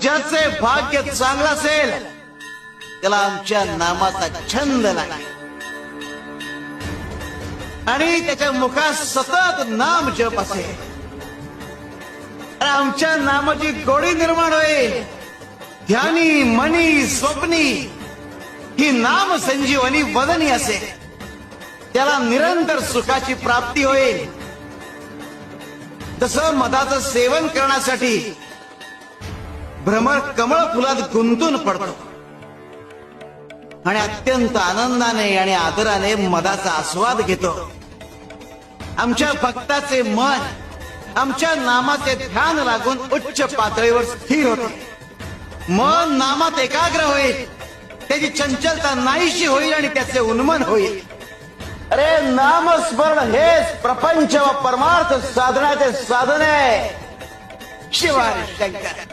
ज्याचे भाग्य चांगलं असेल त्याला आमच्या नामाचा छंद लागेल आणि त्याच्या मुखात सतत नाम जप असेल. आमच्या नामाची गोडी निर्माण होईल. ध्यानी मनी स्वप्नी ही नाम संजीवनी वदनी असेल. त्याला निरंतर सुखाची प्राप्ती होईल. तसं मधाचं सेवन करण्यासाठी भ्रमर कमळ फुलात गुंतून पडतो आणि अत्यंत आनंदाने आणि आदराने मधाचा आस्वाद घेतो. आमच्या भक्ताचे मन आमच्या नामाचे ध्यान लागून उच्च पातळीवर स्थिर होते. मन नामात एकाग्र होईल. त्याची चंचलता नाहीशी होईल आणि त्याचे उन्मन होईल. अरे नामस्मरण हेच प्रपंच व परमार्थ साधनाचे साधन आहे. शिवाय शंकर.